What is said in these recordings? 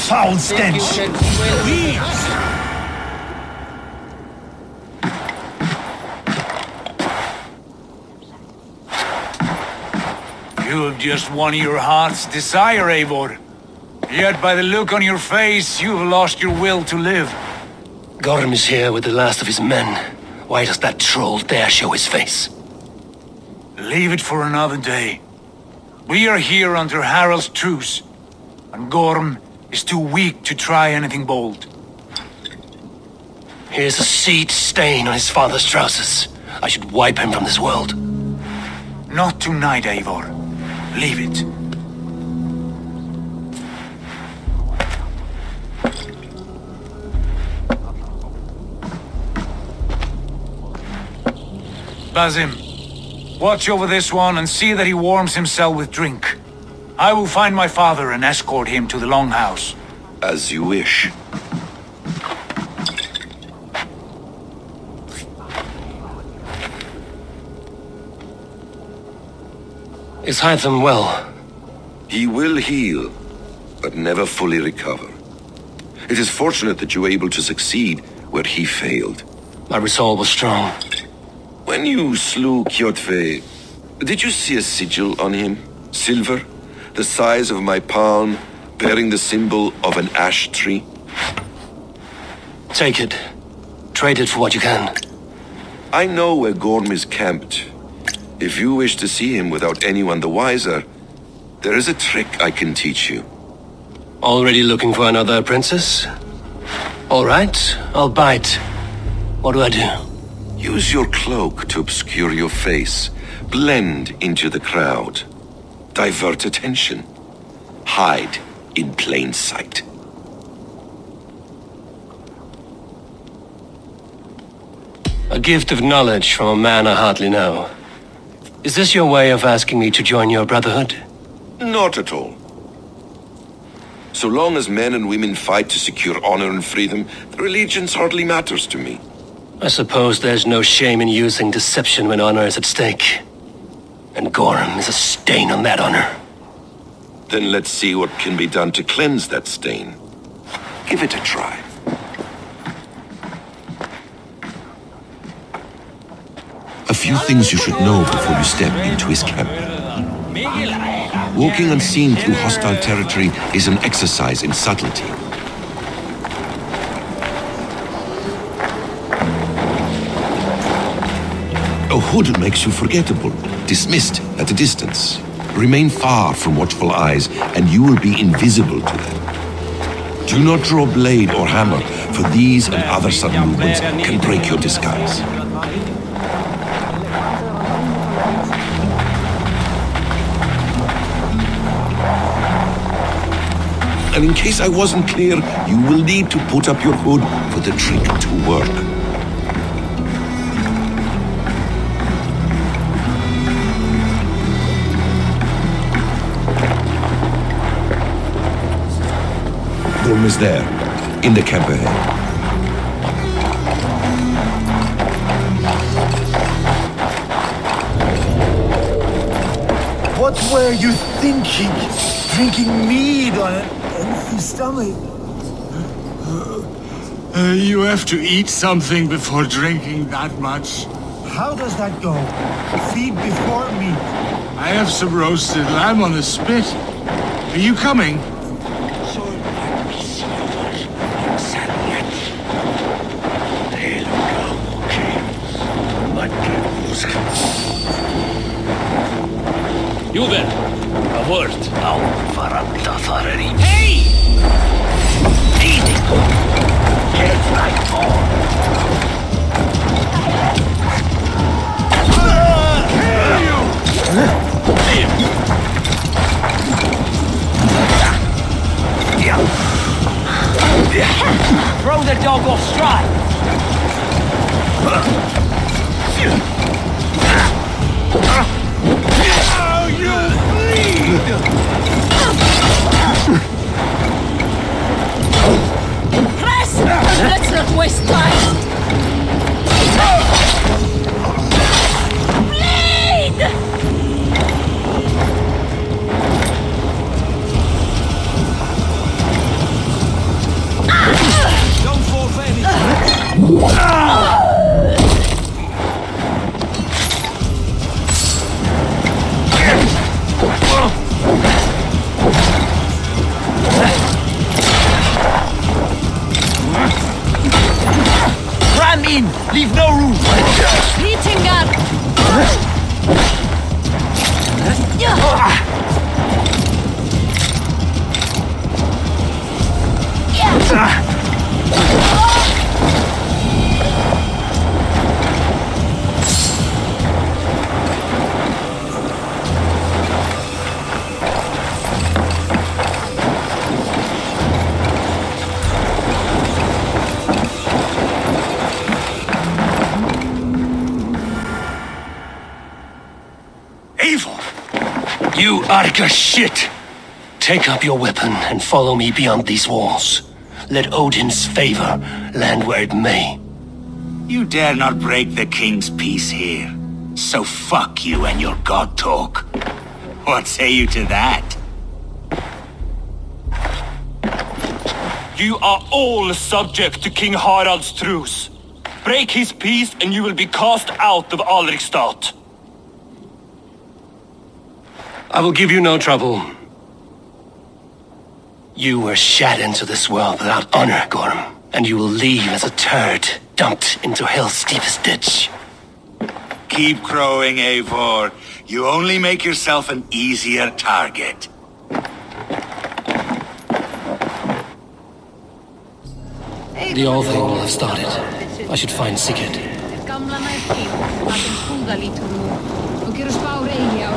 foul stench! You have just won your heart's desire, Eivor. Yet by the look on your face, you have lost your will to live. Gorm is here with the last of his men. Why does that troll dare show his face? Leave it for another day. We are here under Harald's truce, and Gorm is too weak to try anything bold. Here's a seed stain on his father's trousers. I should wipe him from this world. Not tonight, Eivor. Leave it. Basim, watch over this one and see that he warms himself with drink. I will find my father and escort him to the Longhouse. As you wish. Is Hytham well? He will heal, but never fully recover. It is fortunate that you were able to succeed where he failed. My resolve was strong. When you slew Kjotve, did you see a sigil on him? Silver, the size of my palm, bearing the symbol of an ash tree? Take it. Trade it for what you can. I know where Gorm is camped. If you wish to see him without anyone the wiser, there is a trick I can teach you. Already looking for another princess? All right, I'll bite. What do I do? Use your cloak to obscure your face. Blend into the crowd. Divert attention. Hide in plain sight. A gift of knowledge from a man I hardly know. Is this your way of asking me to join your brotherhood? Not at all. So long as men and women fight to secure honor and freedom, their allegiance hardly matters to me. I suppose there's no shame in using deception when honor is at stake. And Gorm is a stain on that honor. Then let's see what can be done to cleanse that stain. Give it a try. A few things you should know before you step into his camp. Walking unseen through hostile territory is an exercise in subtlety. A hood makes you forgettable, dismissed at a distance. Remain far from watchful eyes, and you will be invisible to them. Do not draw blade or hammer, for these and other sudden movements can break your disguise. And in case I wasn't clear, you will need to put up your hood for the trick to work. Gorm is there, in the camp ahead. What were you thinking? Drinking mead on an empty stomach? You have to eat something before drinking that much. How does that go? Feed before meat. I have some roasted lamb on the spit. Are you coming? Juven, a word. Hey! Easy. It's like Throw the dog off stride! Oh, you bleed! Press! Let's not waste time! Bleed! Leave no room! Ritingar! You Arca shit! Take up your weapon and follow me beyond these walls. Let Odin's favor land where it may. You dare not break the king's peace here. So fuck you and your god talk. What say you to that? You are all subject to King Harald's truce. Break his peace and you will be cast out of Alrikstad. I will give you no trouble. You were shat into this world without honor, Gorm, and you will leave as a turd dumped into hell's deepest ditch. Keep crowing, Eivor. You only make yourself an easier target. The old thing will have started. I should find Sigurd. Gamla nær heim, latin húðalítur nú og gerur spár eigi á.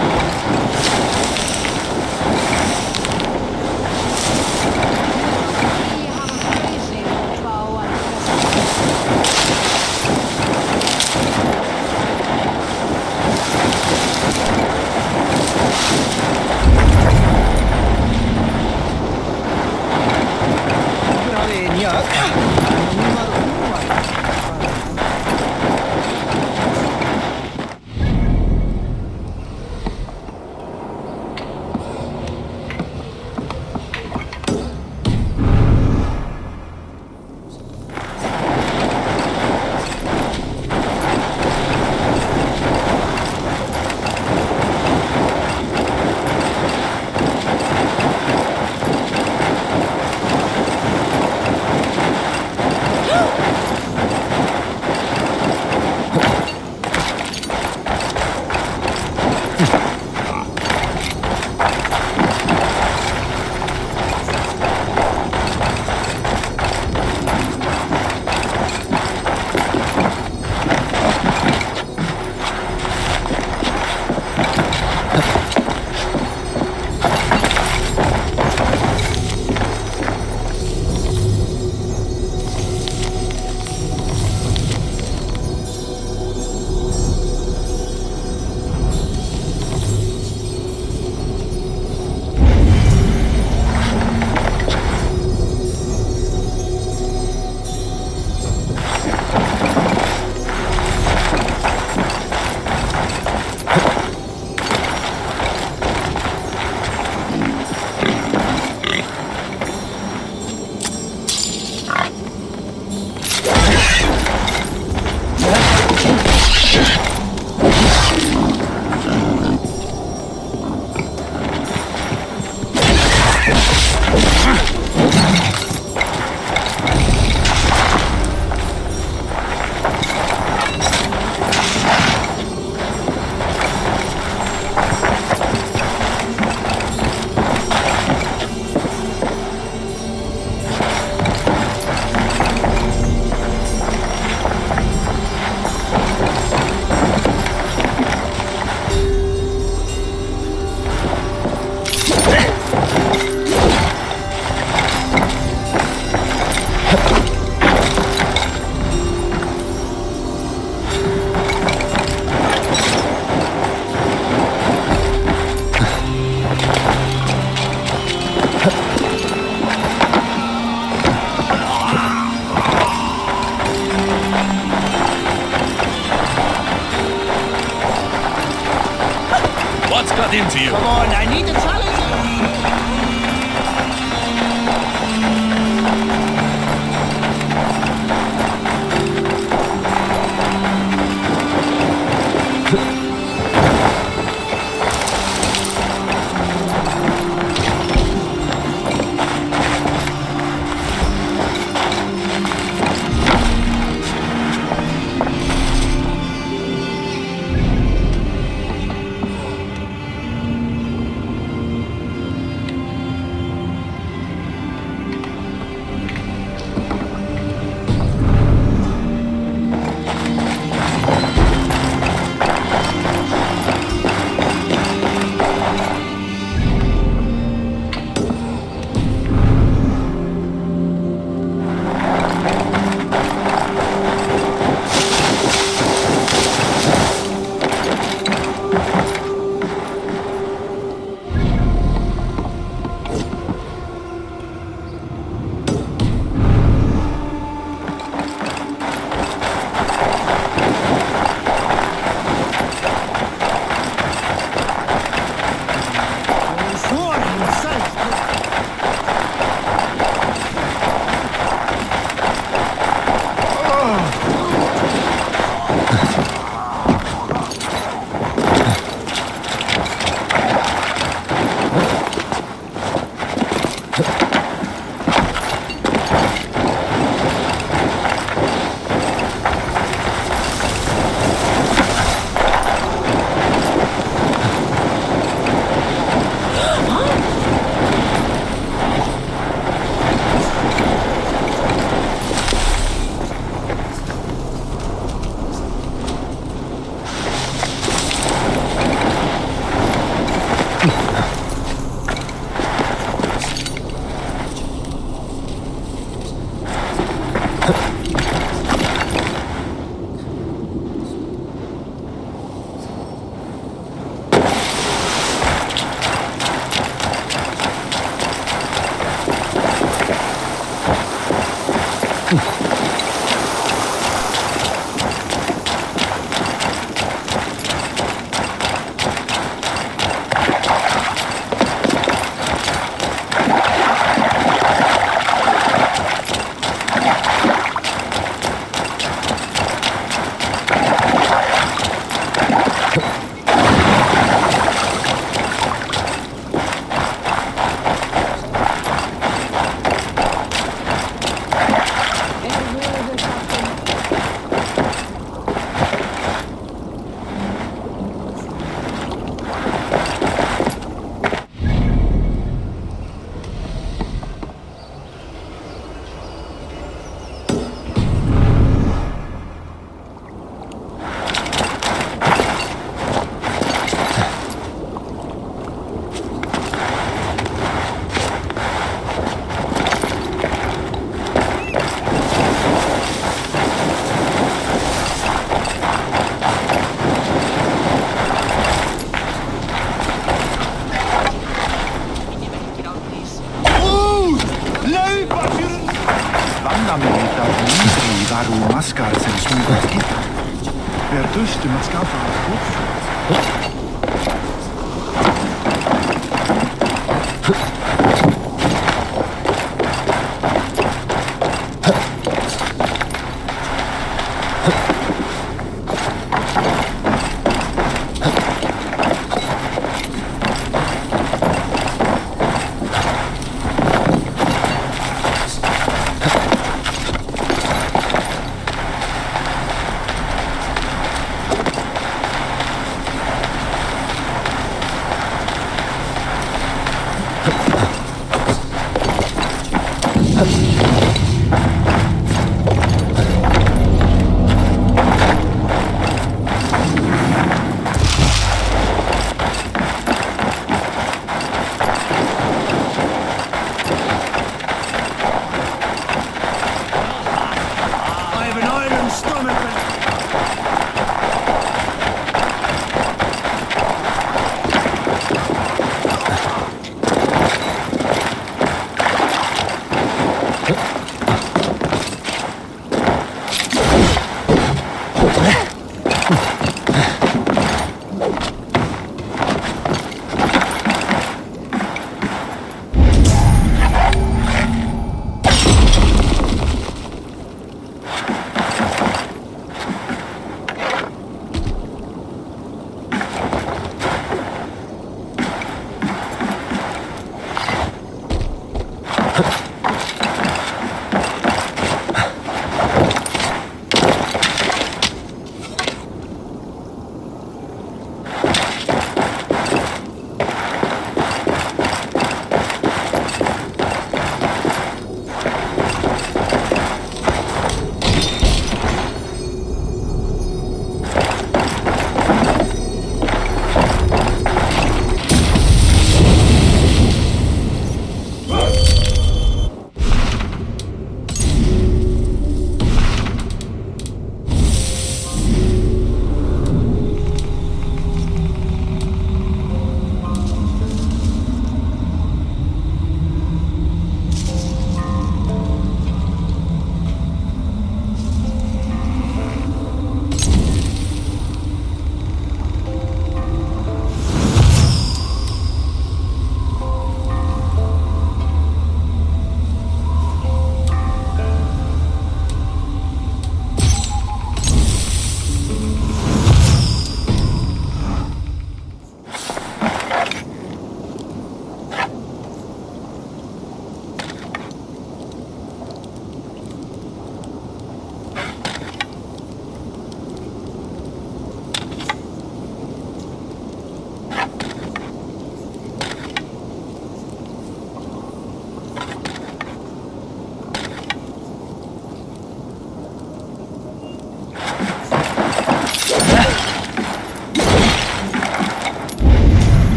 Into you. Come on, I need to challenge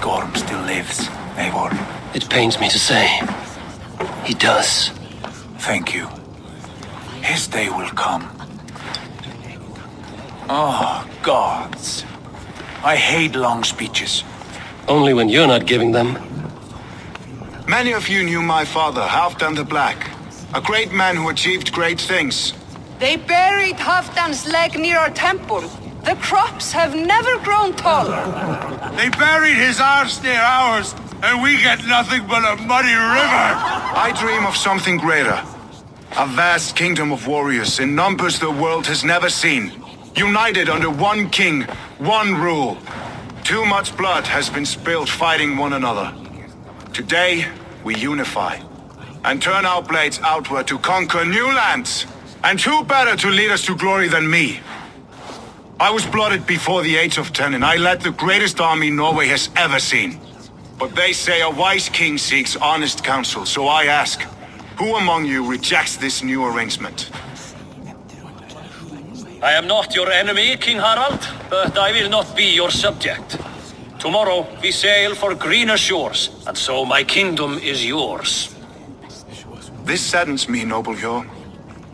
Gorm still lives, Eivor. It pains me to say. He does. Thank you. His day will come. Oh, gods. I hate long speeches. Only when you're not giving them. Many of you knew my father, Halfdan the Black. A great man who achieved great things. They buried Halfdan's leg near our temple. The crops have never grown taller. They buried his arse near ours, and we get nothing but a muddy river. I dream of something greater. A vast kingdom of warriors in numbers the world has never seen. United under one king, one rule. Too much blood has been spilled fighting one another. Today, we unify and turn our blades outward to conquer new lands. And who better to lead us to glory than me? I was blooded before the age of 10, and I led the greatest army Norway has ever seen. But they say a wise king seeks honest counsel, so I ask, who among you rejects this new arrangement? I am not your enemy, King Harald, but I will not be your subject. Tomorrow we sail for greener shores, and so my kingdom is yours. This saddens me, noble Hjor.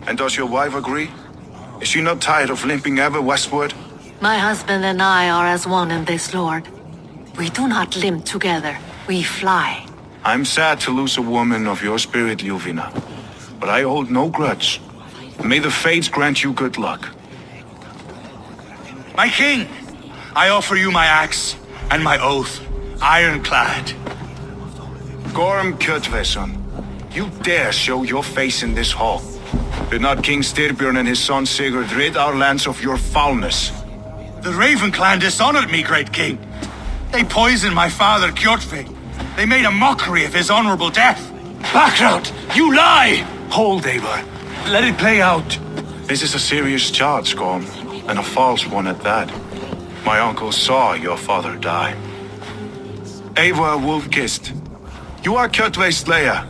And does your wife agree? Is she not tired of limping ever westward? My husband and I are as one in this, Lord. We do not limp together, we fly. I'm sad to lose a woman of your spirit, Ljuvina. But I hold no grudge. May the fates grant you good luck. My king, I offer you my axe and my oath, ironclad. Gorm Kjotveson, you dare show your face in this hall. Did not King Styrbjörn and his son Sigurd rid our lands of your foulness? The Raven clan dishonored me, great king. They poisoned my father, Kjotve. They made a mockery of his honorable death. Background! You lie! Hold, Eivor. Let it play out. This is a serious charge, Gorm, and a false one at that. My uncle saw your father die. Eivor Wolf-Kissed, you are Kjotve's slayer.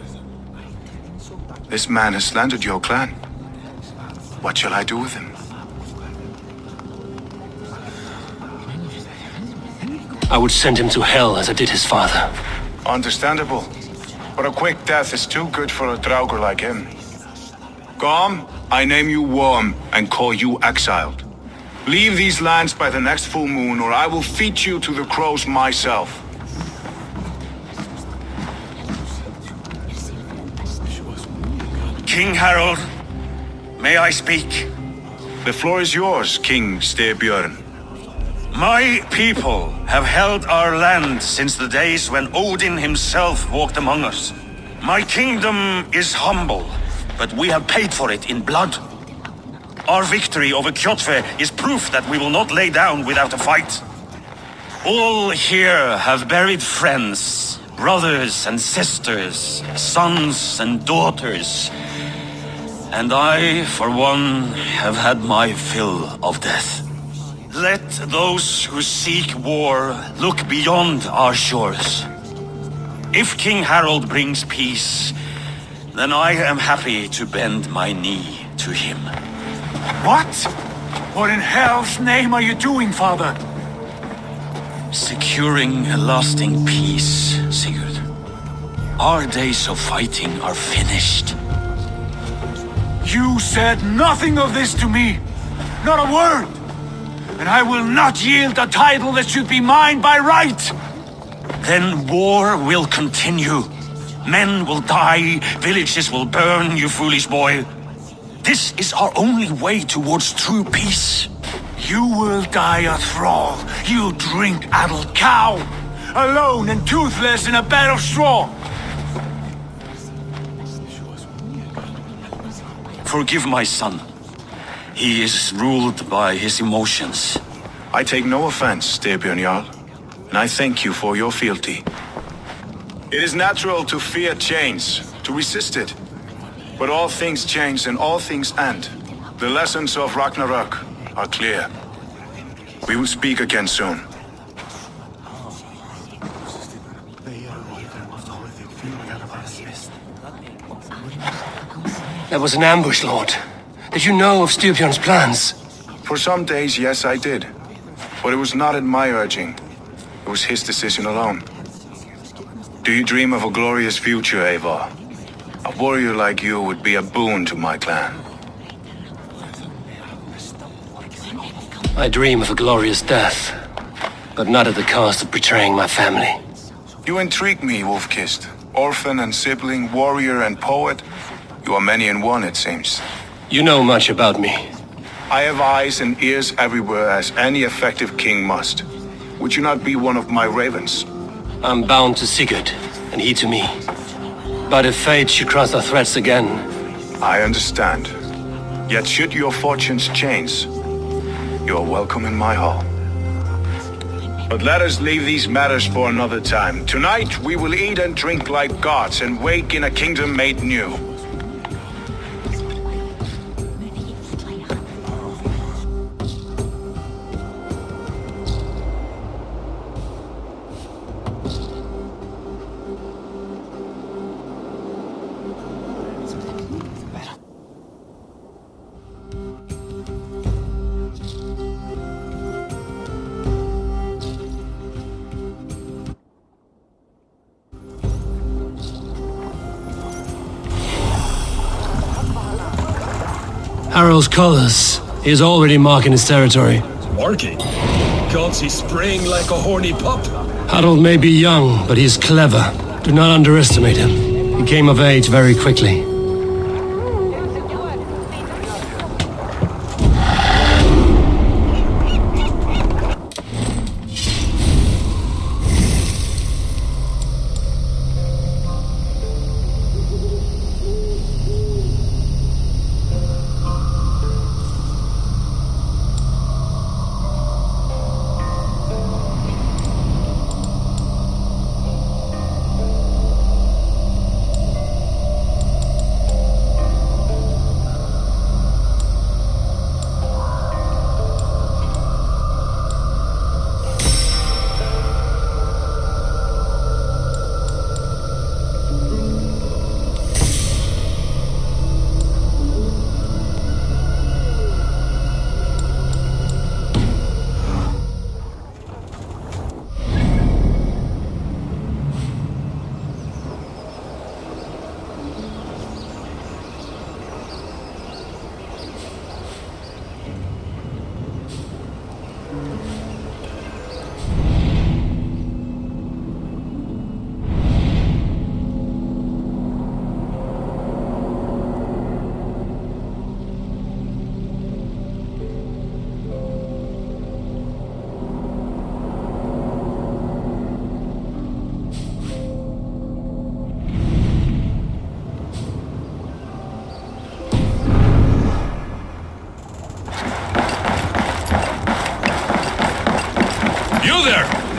This man has slandered your clan. What shall I do with him? I would send him to hell as I did his father. Understandable. But a quick death is too good for a Draugr like him. Gorm, I name you Worm and call you exiled. Leave these lands by the next full moon, or I will feed you to the crows myself. King Harald, may I speak? The floor is yours, King Styrbjörn. My people have held our land since the days when Odin himself walked among us. My kingdom is humble, but we have paid for it in blood. Our victory over Kjotve is proof that we will not lay down without a fight. All here have buried friends, brothers and sisters, sons and daughters. And I, for one, have had my fill of death. Let those who seek war look beyond our shores. If King Harald brings peace, then I am happy to bend my knee to him. What? What in hell's name are you doing, father? Securing a lasting peace, Sigurd. Our days of fighting are finished. You said nothing of this to me. Not a word. And I will not yield a title that should be mine by right. Then war will continue. Men will die, villages will burn, you foolish boy. This is our only way towards true peace. You will die a thrall. You drink-addled cow. Alone and toothless in a bed of straw. Forgive my son. He is ruled by his emotions. I take no offense, Styrbjörn Jarl, and I thank you for your fealty. It is natural to fear change, to resist it. But all things change and all things end. The lessons of Ragnarok are clear. We will speak again soon. That was an ambush, Lord. Did you know of Styrbjörn's plans? For some days, yes, I did. But it was not at my urging. It was his decision alone. Do you dream of a glorious future, Eivor? A warrior like you would be a boon to my clan. I dream of a glorious death, but not at the cost of betraying my family. You intrigue me, Wolf-Kissed. Orphan and sibling, warrior and poet. You are many in one, it seems. You know much about me. I have eyes and ears everywhere, as any effective king must. Would you not be one of my ravens? I'm bound to Sigurd, and he to me. But if fate should cross our threads again... I understand. Yet should your fortunes change, you are welcome in my hall. But let us leave these matters for another time. Tonight we will eat and drink like gods and wake in a kingdom made new. Harald's colors. He is already marking his territory. Marking? Gods, he's spraying like a horny pup. Harald may be young, but he's clever. Do not underestimate him. He came of age very quickly.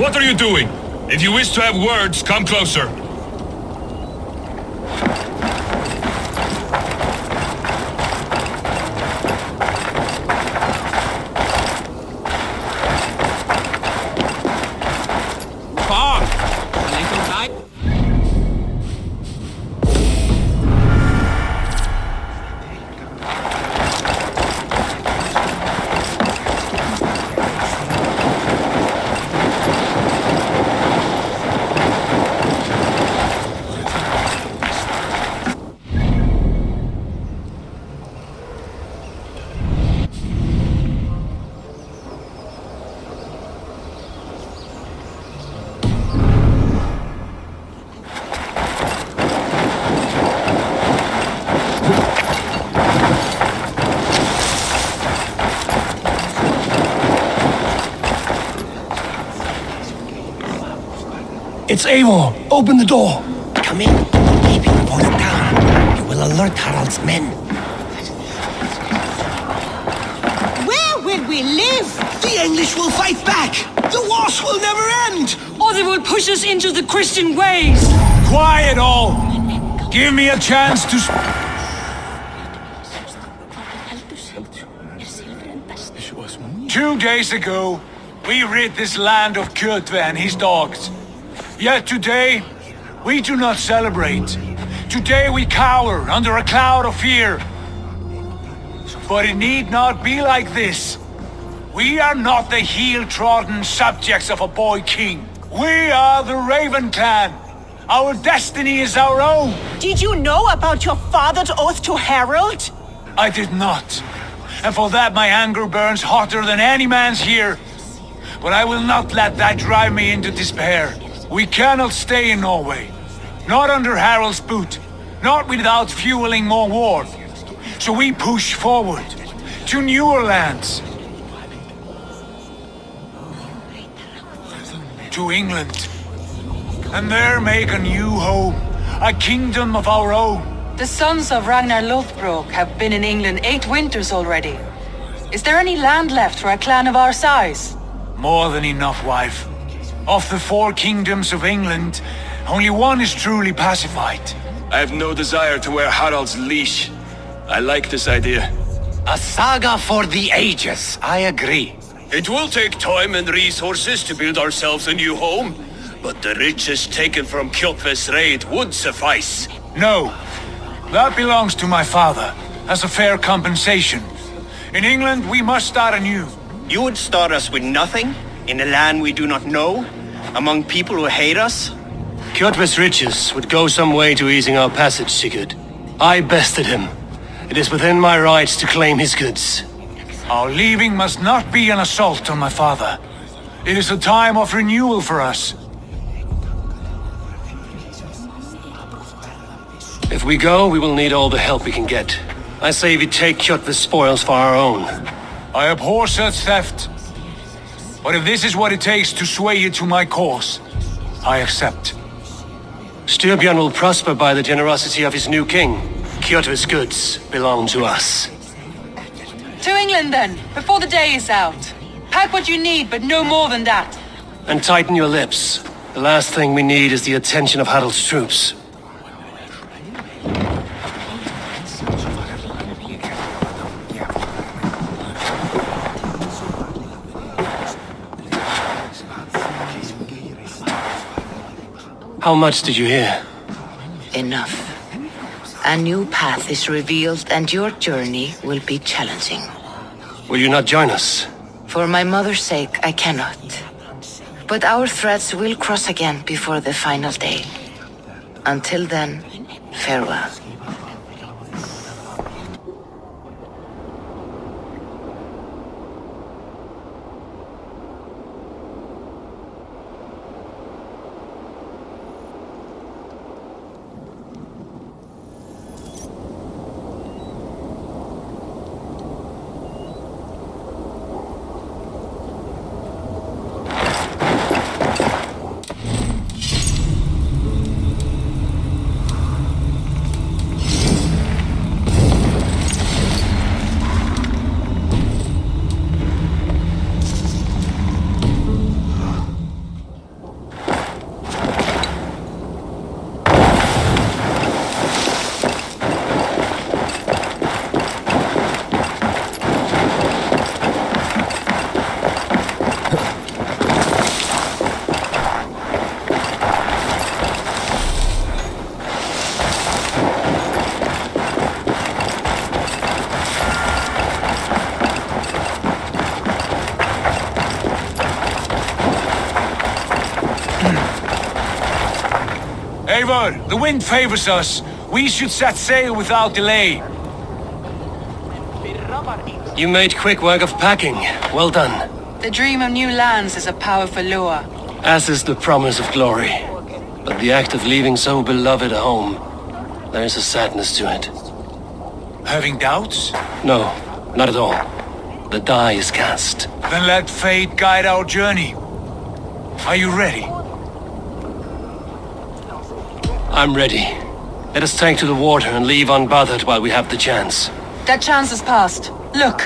What are you doing? If you wish to have words, come closer. It's Eivor! Open the door! Come in. Keep your opponent down. You will alert Harald's men. Where will we live? The English will fight back! The wars will never end! Or they will push us into the Christian ways! Quiet all! Give me a chance to... 2 days ago, we rid this land of Kjotve and his dogs. Yet today, we do not celebrate. Today we cower under a cloud of fear. But it need not be like this. We are not the heel-trodden subjects of a boy king. We are the Raven clan. Our destiny is our own. Did you know about your father's oath to Harald? I did not. And for that my anger burns hotter than any man's here. But I will not let that drive me into despair. We cannot stay in Norway. Not under Harald's boot. Not without fueling more war. So we push forward to newer lands. To England. And there make a new home. A kingdom of our own. The sons of Ragnar Lothbrok have been in England 8 winters already. Is there any land left for a clan of our size? More than enough, wife. Of the 4 kingdoms of England, only one is truly pacified. I have no desire to wear Harald's leash. I like this idea. A saga for the ages, I agree. It will take time and resources to build ourselves a new home, but the riches taken from Kjotve's raid would suffice. No, that belongs to my father, as a fair compensation. In England, we must start anew. You would start us with nothing? In a land we do not know? Among people who hate us? Kjotve's riches would go some way to easing our passage, Sigurd. I bested him. It is within my rights to claim his goods. Our leaving must not be an assault on my father. It is a time of renewal for us. If we go, we will need all the help we can get. I say we take Kjotve's spoils for our own. I abhor such theft. But if this is what it takes to sway you to my cause, I accept. Styrbjörn will prosper by the generosity of his new king. Kjotve's goods belong to us. To England then, before the day is out. Pack what you need, but no more than that. And tighten your lips. The last thing we need is the attention of Harald's troops. How much did you hear? Enough. A new path is revealed and your journey will be challenging. Will you not join us? For my mother's sake, I cannot. But our threads will cross again before the final day. Until then, farewell. Eivor, the wind favors us. We should set sail without delay. You made quick work of packing. Well done. The dream of new lands is a powerful lure. As is the promise of glory. But the act of leaving so beloved a home, there's a sadness to it. Having doubts? No, not at all. The die is cast. Then let fate guide our journey. Are you ready? I'm ready. Let us take to the water and leave unbothered while we have the chance. That chance is past. Look!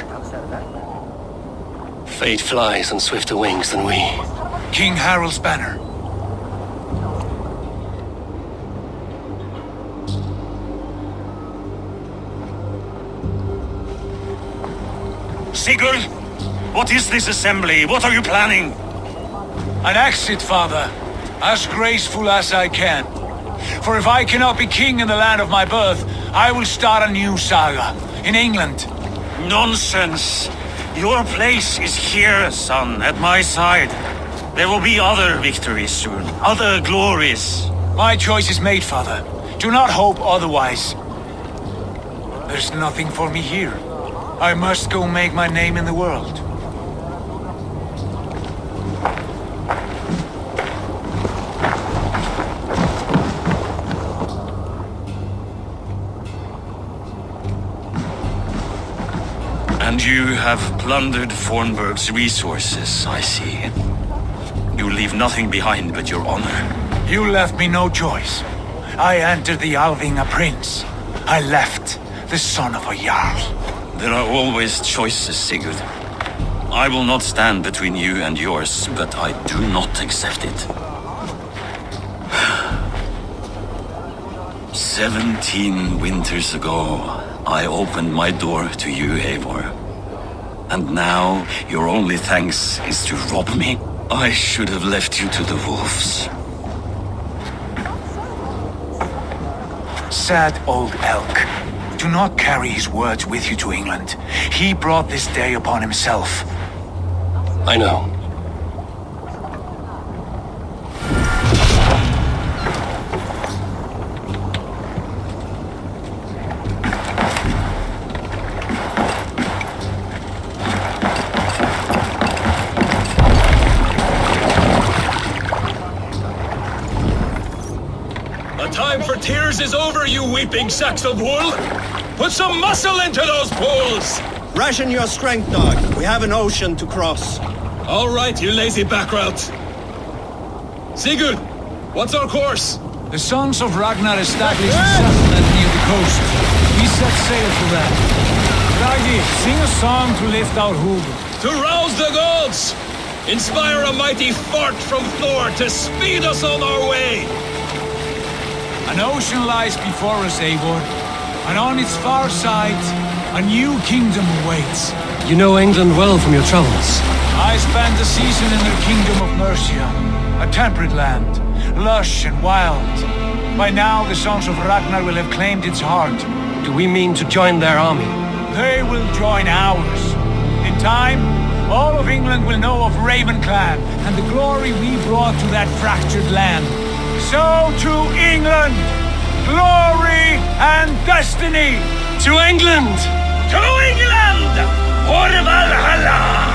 Fate flies on swifter wings than we. King Harald's banner. Sigurd! What is this assembly? What are you planning? An exit, father. As graceful as I can. For if I cannot be king in the land of my birth, I will start a new saga. In England. Nonsense! Your place is here, son, at my side. There will be other victories soon, other glories. My choice is made, father. Do not hope otherwise. There's nothing for me here. I must go make my name in the world. And you have plundered Fornburg's resources, I see. You leave nothing behind but your honor. You left me no choice. I entered the Alving a prince. I left the son of a Jarl. There are always choices, Sigurd. I will not stand between you and yours, but I do not accept it. 17 winters ago, I opened my door to you, Eivor. And now, your only thanks is to rob me? I should have left you to the wolves. Sad old elk. Do not carry his words with you to England. He brought this day upon himself. I know. Time for tears is over, you weeping sacks of wool! Put some muscle into those bulls! Ration your strength, dog. We have an ocean to cross. All right, you lazy backrout. Sigurd, what's our course? The sons of Ragnar established a settlement near the coast. We set sail for that. Raggi, sing a song to lift our hood. To rouse the gods! Inspire a mighty fart from Thor to speed us on our way! An ocean lies before us, Eivor, and on its far side, a new kingdom awaits. You know England well from your travels. I spent a season in the kingdom of Mercia, a temperate land, lush and wild. By now, the sons of Ragnar will have claimed its heart. Do we mean to join their army? They will join ours. In time, all of England will know of Raven Clan and the glory we brought to that fractured land. So to England, glory and destiny! To England! To England! For Valhalla!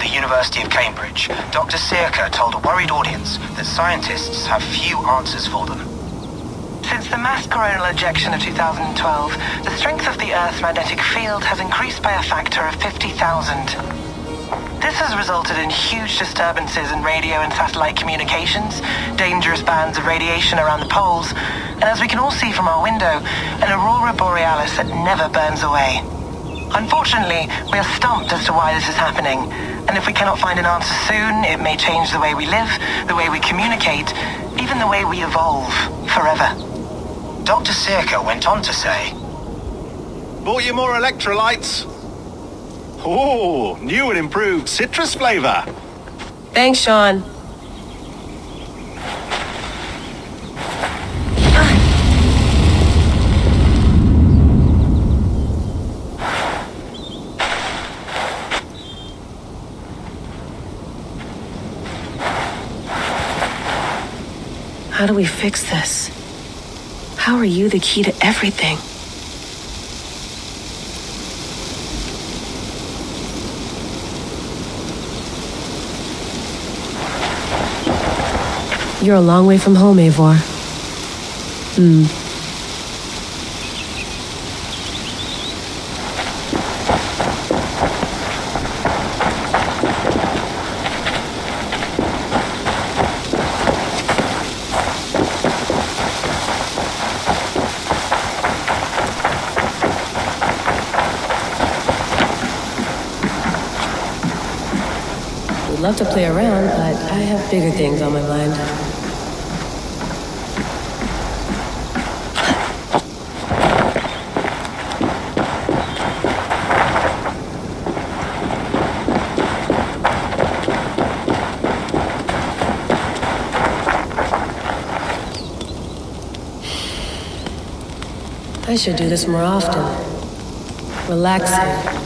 the University of Cambridge, Dr. Sirka told a worried audience that scientists have few answers for them. Since the mass coronal ejection of 2012, the strength of the Earth's magnetic field has increased by a factor of 50,000. This has resulted in huge disturbances in radio and satellite communications, dangerous bands of radiation around the poles, and as we can all see from our window, an aurora borealis that never burns away. Unfortunately, we are stumped as to why this is happening, and if we cannot find an answer soon, it may change the way we live, the way we communicate, even the way we evolve, forever. Dr. Sirka went on to say, "Bought you more electrolytes? Oh, new and improved citrus flavor." Thanks, Sean. How do we fix this? How are you the key to everything? You're a long way from home, Eivor. Would love to play around, but I have bigger things on my mind. I should do this more often. Relaxing.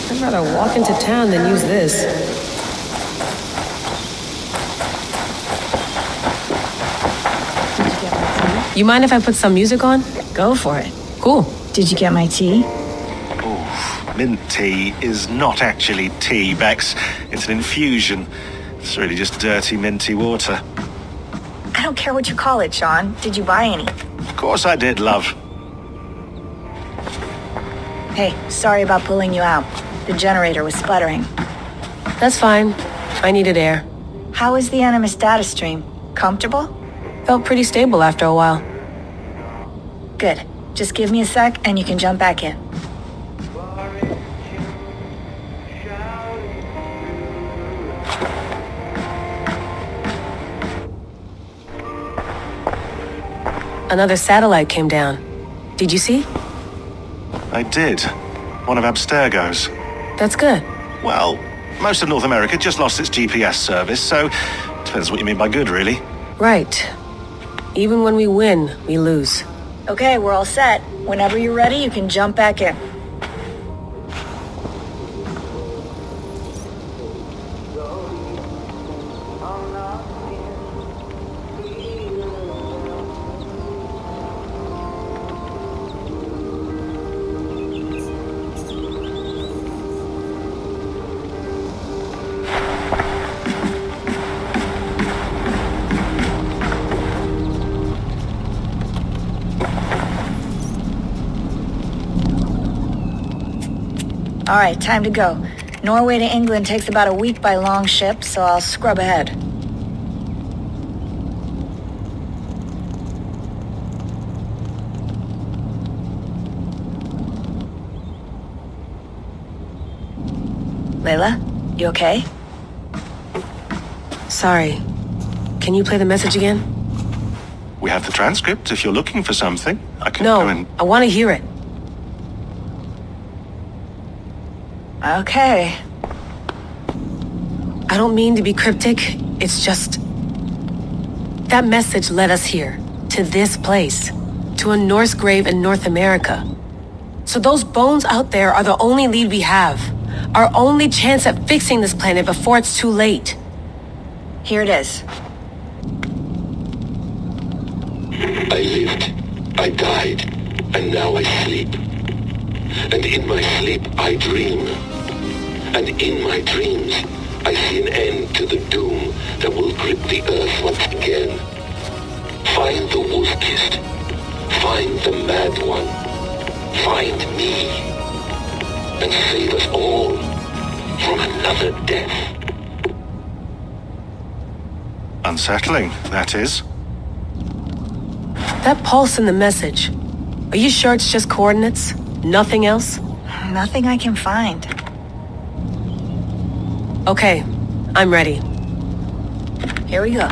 I'd rather walk into town than use this. You mind if I put some music on? Go for it. Cool. Did you get my tea? Oh, mint tea is not actually tea, Bex. It's an infusion. It's really just dirty, minty water. I don't care what you call it, Sean. Did you buy any? Of course I did, love. Hey, sorry about pulling you out. The generator was sputtering. That's fine. I needed air. How is the Animus data stream? Comfortable? Felt pretty stable after a while. Good. Just give me a sec and you can jump back in. Another satellite came down. Did you see? I did. One of Abstergo's. That's good. Well, most of North America just lost its GPS service, so depends what you mean by good, really. Right. Even when we win, we lose. Okay, we're all set. Whenever you're ready, you can jump back in. All right, time to go. Norway to England takes about a week by long ship, so I'll scrub ahead. Layla, you okay? Sorry. Can you play the message again? We have the transcript if you're looking for something. I can go and... I want to hear it. Okay. I don't mean to be cryptic, it's just... That message led us here, to this place, to a Norse grave in North America. So those bones out there are the only lead we have. Our only chance at fixing this planet before it's too late. Here it is. I lived, I died, and now I sleep. And in my sleep I dream. And in my dreams I see an end to the doom that will grip the Earth once again. Find the wolf-kissed. Find the mad one. Find me. And save us all from another death. Unsettling, that is. That pulse in the message. Are you sure it's just coordinates? Nothing else? Nothing I can find. Okay, I'm ready. Here we go.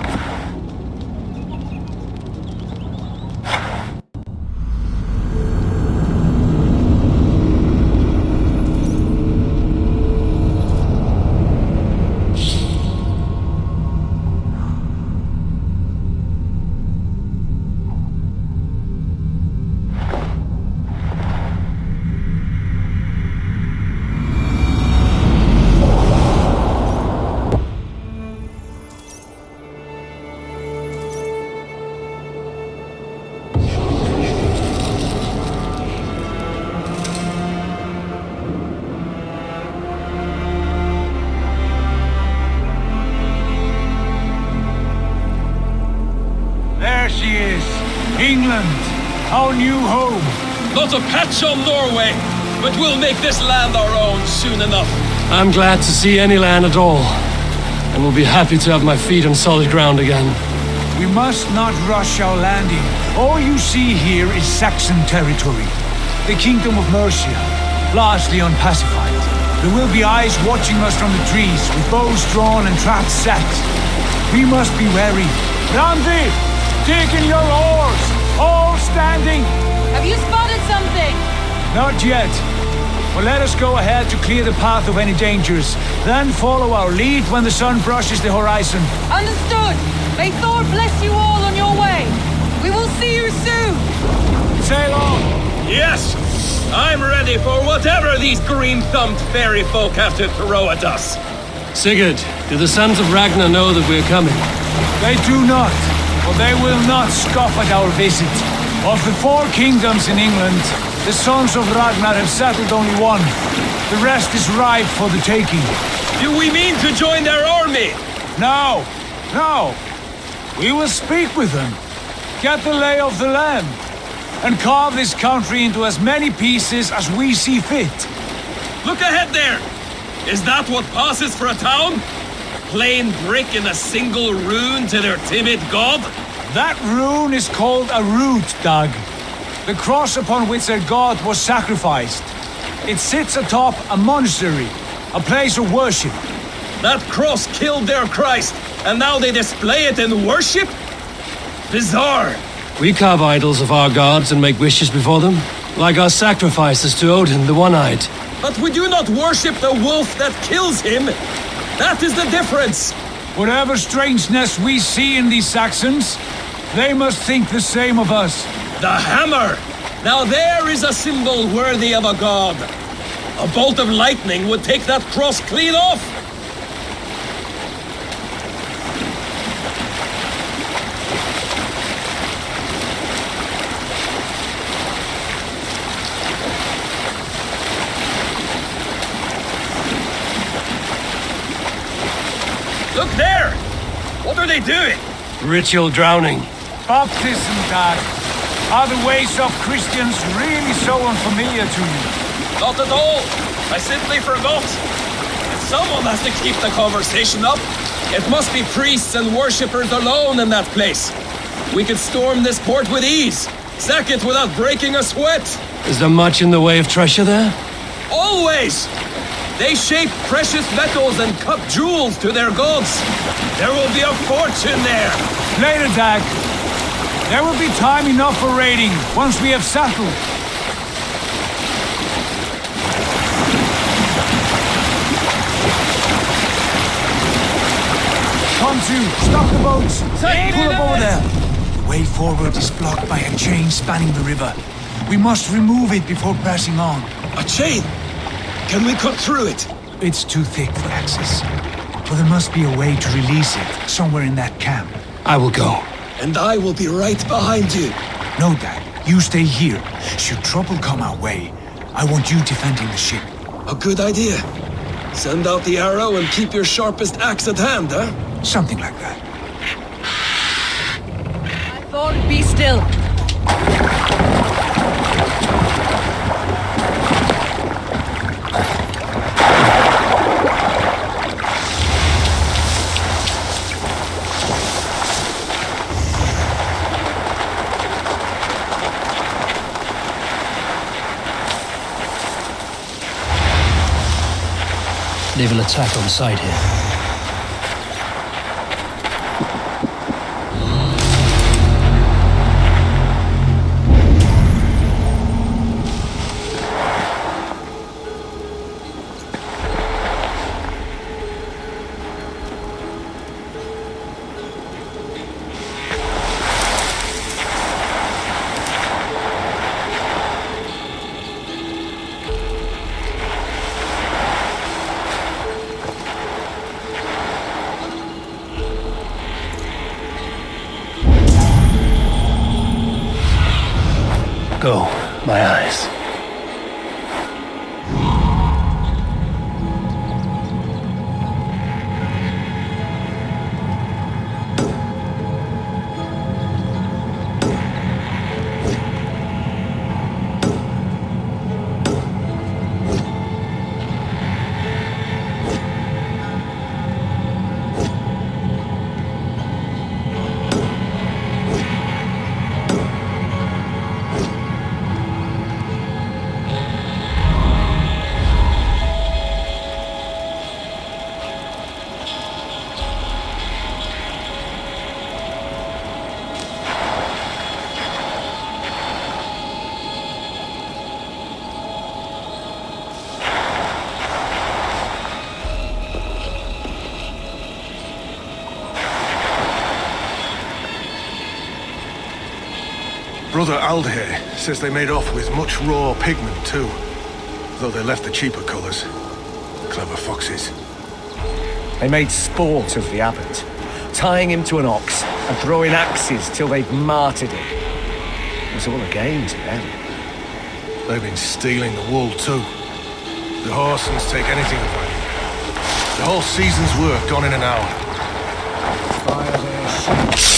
There she is. England, our new home. Not a patch on Norway, but we'll make this land our own soon enough. I'm glad to see any land at all, and will be happy to have my feet on solid ground again. We must not rush our landing. All you see here is Saxon territory. The Kingdom of Mercia, largely unpacified. There will be eyes watching us from the trees, with bows drawn and traps set. We must be wary. Randy, dig in your oars! All standing! Have you spotted something? Not yet. But let us go ahead to clear the path of any dangers. Then follow our lead when the sun brushes the horizon. Understood! May Thor bless you all on your way! We will see you soon! Sail on! Yes! I'm ready for whatever these green-thumbed fairy folk have to throw at us. Sigurd, do the sons of Ragnar know that we're coming? They do not, but they will not scoff at our visit. Of the 4 kingdoms in England, the sons of Ragnar have settled only one. The rest is ripe for the taking. Do we mean to join their army? No, no. We will speak with them, get the lay of the land, and carve this country into as many pieces as we see fit. Look ahead there! Is that what passes for a town? Plain brick in a single rune to their timid god? That rune is called a root, Doug. The cross upon which their god was sacrificed. It sits atop a monastery, a place of worship. That cross killed their Christ, and now they display it in worship? Bizarre. We carve idols of our gods and make wishes before them, like our sacrifices to Odin, the One-Eyed. But we do not worship the wolf that kills him. That is the difference. Whatever strangeness we see in these Saxons, they must think the same of us. The hammer! Now there is a symbol worthy of a god. A bolt of lightning would take that cross clean off. Look there! What are they doing? Ritual drowning. Baptism, Dad. Are the ways of Christians really so unfamiliar to you? Not at all. I simply forgot. If someone has to keep the conversation up, it must be priests and worshippers alone in that place. We could storm this port with ease, sack it without breaking a sweat. Is there much in the way of treasure there? Always! They shape precious metals and cut jewels to their gods. There will be a fortune there. Later, Dag. There will be time enough for raiding once we have settled. two, stop the boats! Pull up over there! The way forward is blocked by a chain spanning the river. We must remove it before passing on. A chain? Can we cut through it? It's too thick for access. But there must be a way to release it, somewhere in that camp. I will go. And I will be right behind you. No, Dad. You stay here. Should trouble come our way, I want you defending the ship. A good idea. Send out the arrow and keep your sharpest axe at hand, huh? Something like that. Thor, be still. Naval attack on site here. Go, my eyes. Brother Aldhere says they made off with much raw pigment too, though they left the cheaper colours. Clever foxes. They made sport of the abbot, tying him to an ox and throwing axes till they'd martyred him. It was all a game to them. They've been stealing the wool too. The Horsens take anything of value. The whole season's work gone in an hour. Fire their ships.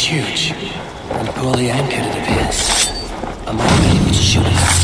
is huge. And poorly anchored, it appears. I'm not able to shoot it.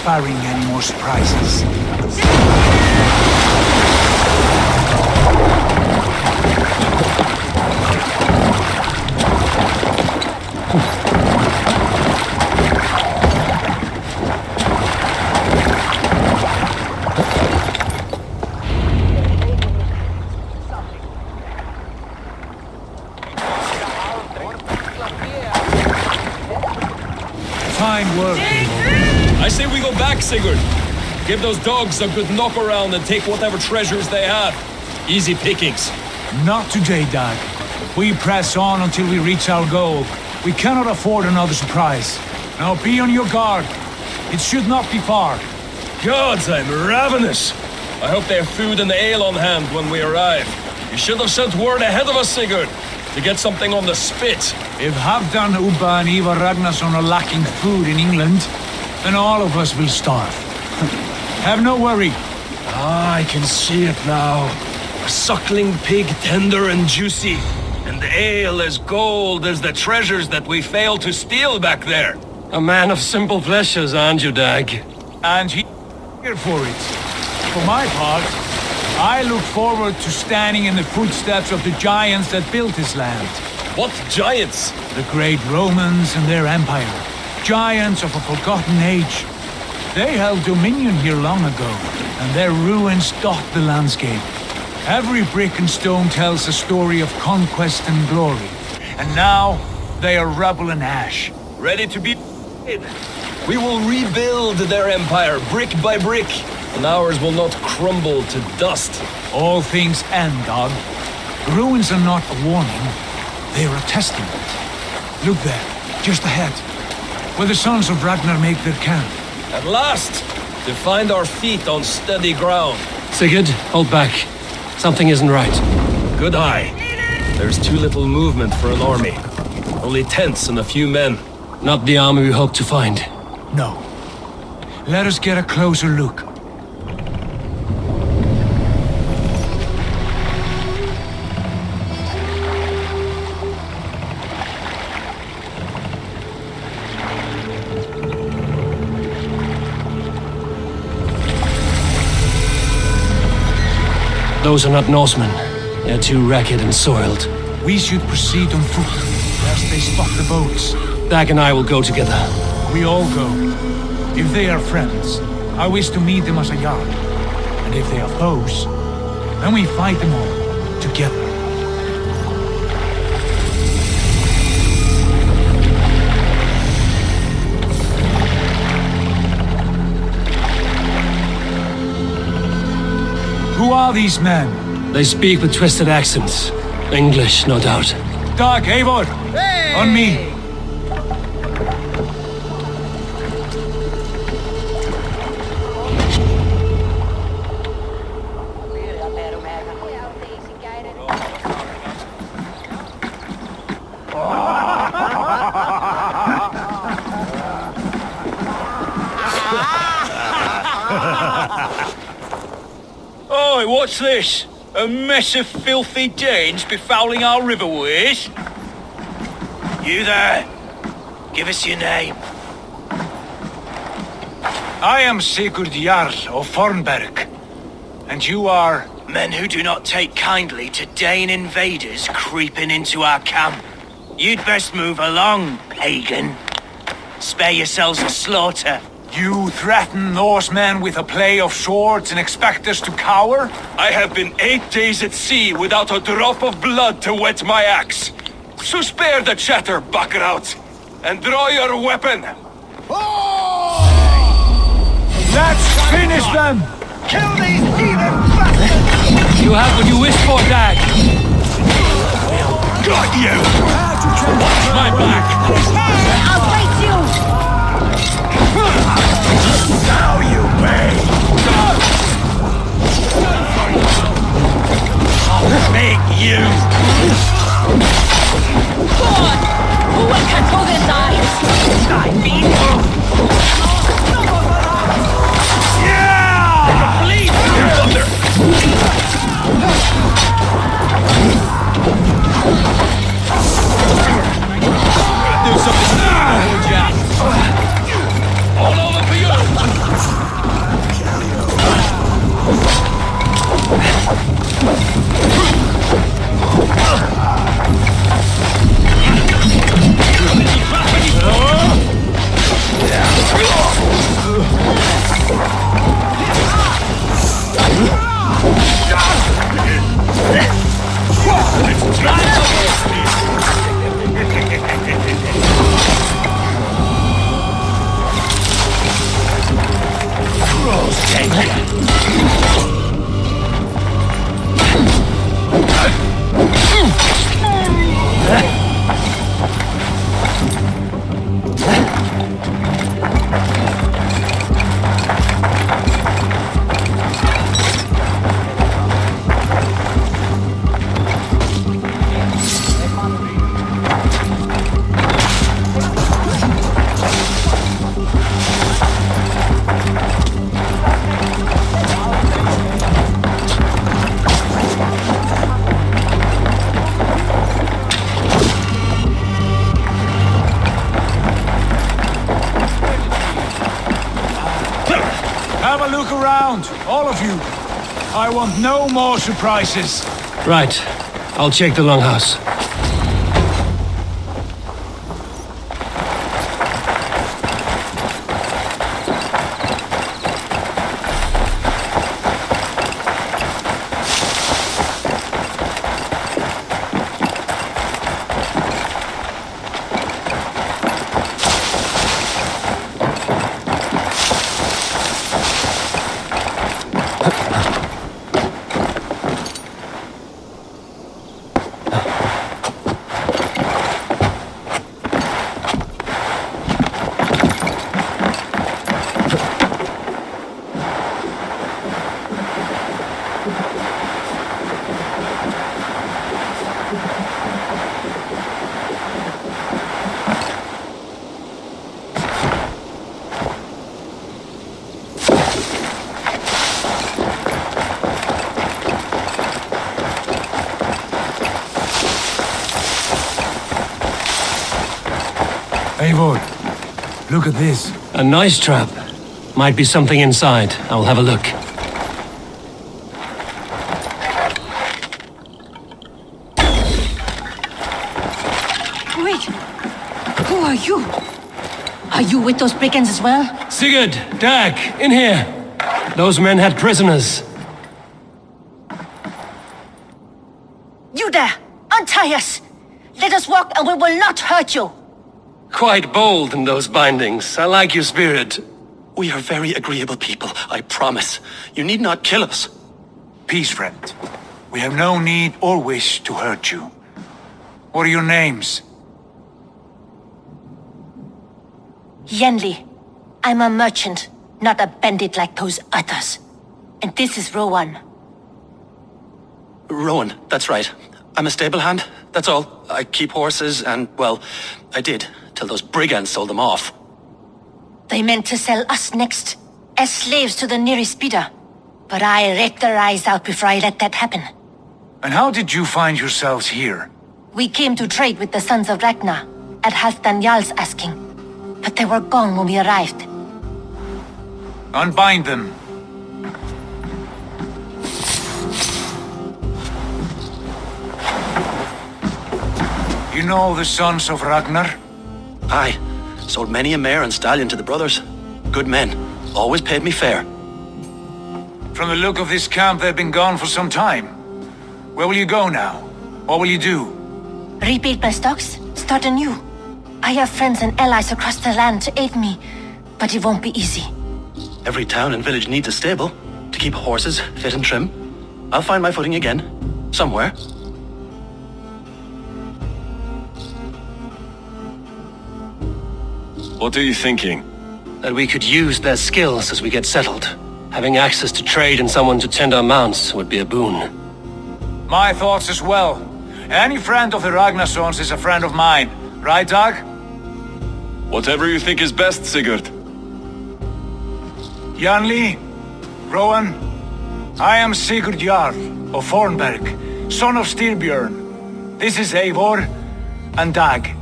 Barring any more surprises. Fine work, I say we go back, Sigurd. Give those dogs a good knock around and take whatever treasures they have. Easy pickings. Not today, Dag. We press on until we reach our goal. We cannot afford another surprise. Now be on your guard. It should not be far. Gods, I'm ravenous. I hope they have food and ale on hand when we arrive. You should have sent word ahead of us, Sigurd, to get something on the spit. If Halfdan, Ubba and Ivar Ragnarsson are lacking food in England, then all of us will starve. Have no worry. Ah, I can see it now. A suckling pig, tender and juicy. And ale as gold as the treasures that we failed to steal back there. A man of simple pleasures, aren't you, Dag? And he here for it. For my part, I look forward to standing in the footsteps of the giants that built this land. What giants? The great Romans and their empire. Giants of a forgotten age. They held dominion here long ago, and their ruins dot the landscape. Every brick and stone tells a story of conquest and glory. And now, they are rubble and ash. Ready to be We will rebuild their empire brick by brick, and ours will not crumble to dust. All things end, Dog. Ruins are not a warning, they are a testament. Look there, just ahead, where the sons of Ragnar make their camp. At last! To find our feet on steady ground. Sigurd, hold back. Something isn't right. Good eye. There's too little movement for an army. Only tents and a few men. Not the army we hope to find. No. Let us get a closer look. Those are not Norsemen. They're too ragged and soiled. We should proceed on foot, lest they spot the boats. Dag and I will go together. We all go. If they are friends, I wish to meet them as a yard. And if they are foes, then we fight them all, together. Who are these men? They speak with twisted accents. English, no doubt. Dag, Eivor! Hey! On me! Oi, what's this? A mess of filthy Danes befouling our riverways? You there? Give us your name. I am Sigurd Jarl of Fornberg. And you are? Men who do not take kindly to Dane invaders creeping into our camp. You'd best move along, pagan. Spare yourselves a slaughter. You threaten Norsemen with a play of swords and expect us to cower? I have been 8 days at sea without a drop of blood to wet my axe. So spare the chatter, buckraut, and draw your weapon. Let's finish them! Kill these heathen bastards! You have what you wish for, Dag. Got you! Watch my back! I'll fight you! Now you may! I'll make you! Go on! Who will control this eye? Yeah! Bleed! Thunder! Do something Jack. All over for you! Have a look around, all of you. I want no more surprises. Right. I'll check the longhouse. Eivor, look at this. A nice trap. Might be something inside. I'll have a look. Wait! Who are you? Are you with those brigands as well? Sigurd! Dag! In here! Those men had prisoners. You there! Untie us! Let us walk and we will not hurt you! Quite bold in those bindings. I like your spirit. We are very agreeable people, I promise. You need not kill us. Peace, friend. We have no need or wish to hurt you. What are your names? Yenli. I'm a merchant, not a bandit like those others. And this is Rowan. Rowan, that's right. I'm a stable hand, that's all. I keep horses and, well, I did, till those brigands sold them off. They meant to sell us next, as slaves to the nearest bidder. But I raked their eyes out before I let that happen. And how did you find yourselves here? We came to trade with the sons of Ragnar, at Halfdan Jarl's asking. But they were gone when we arrived. Unbind them. You know the sons of Ragnar? Aye. Sold many a mare and stallion to the brothers. Good men. Always paid me fair. From the look of this camp, they've been gone for some time. Where will you go now? What will you do? Rebuild my stocks, start anew. I have friends and allies across the land to aid me, but it won't be easy. Every town and village needs a stable to keep horses fit and trim. I'll find my footing again. Somewhere. What are you thinking? That we could use their skills as we get settled. Having access to trade and someone to tend our mounts would be a boon. My thoughts as well. Any friend of the Ragnarsons is a friend of mine. Right, Dag? Whatever you think is best, Sigurd. Janli, Rowan, I am Sigurd Jarl of Fornberg, son of Styrbjörn. This is Eivor and Dag.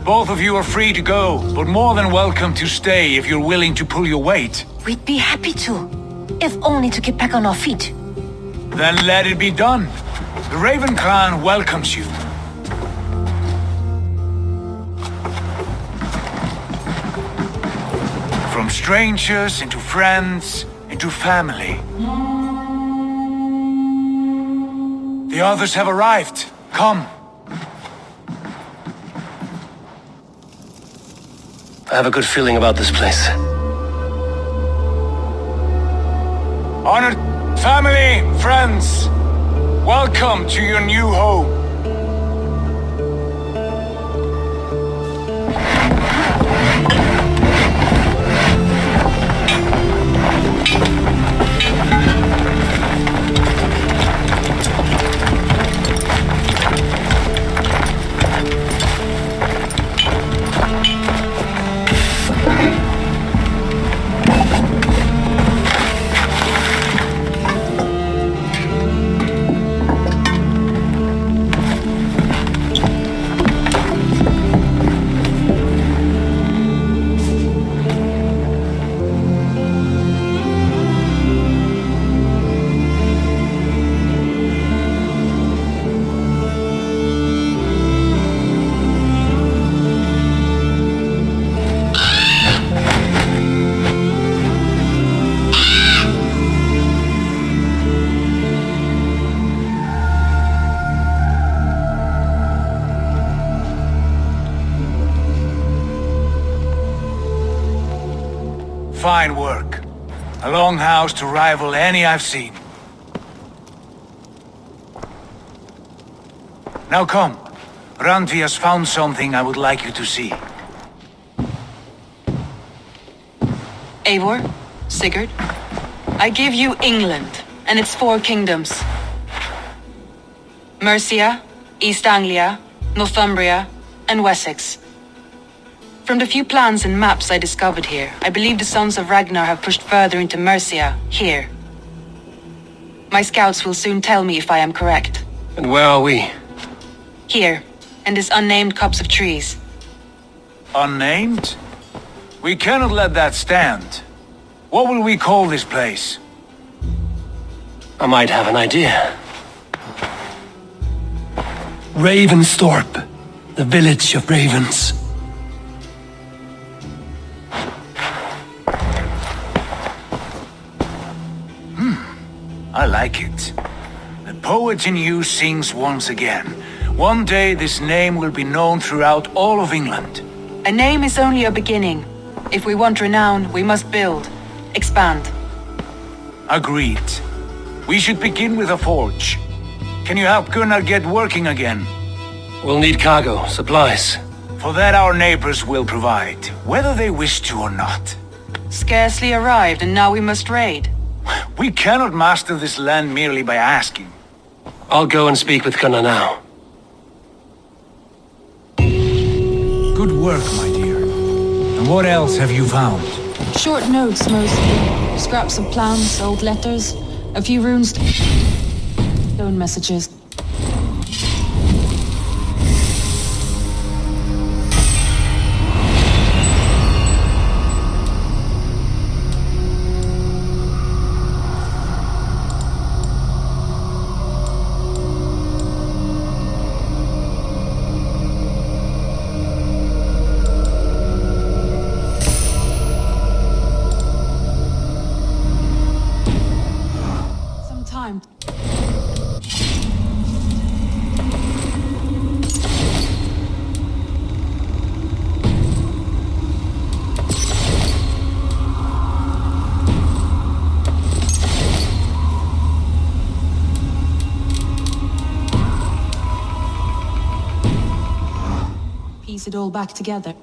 Both of you are free to go, but more than welcome to stay if you're willing to pull your weight. We'd be happy to, if only to get back on our feet. Then let it be done. The Raven clan welcomes you. From strangers into friends, into family. The others have arrived. Come. I have a good feeling about this place. Honored family, friends, welcome to your new home. Fine work. A longhouse to rival any I've seen. Now come. Randvi has found something I would like you to see. Eivor, Sigurd, I give you England and its 4 kingdoms. Mercia, East Anglia, Northumbria, and Wessex. From the few plans and maps I discovered here, I believe the Sons of Ragnar have pushed further into Mercia, here. My scouts will soon tell me if I am correct. And where are we? Here, in this unnamed copse of trees. Unnamed? We cannot let that stand. What will we call this place? I might have an idea. Ravensthorpe, the village of ravens. I like it. The poet in you sings once again. One day this name will be known throughout all of England. A name is only a beginning. If we want renown, we must build, expand. Agreed. We should begin with a forge. Can you help Gunnar get working again? We'll need cargo, supplies. For that our neighbors will provide, whether they wish to or not. Scarcely arrived and now we must raid. We cannot master this land merely by asking. I'll go and speak with Gunnar now. Good work, my dear. And what else have you found? Short notes, mostly. Scraps of plans, old letters, a few runes, stone messages. piece it all back together.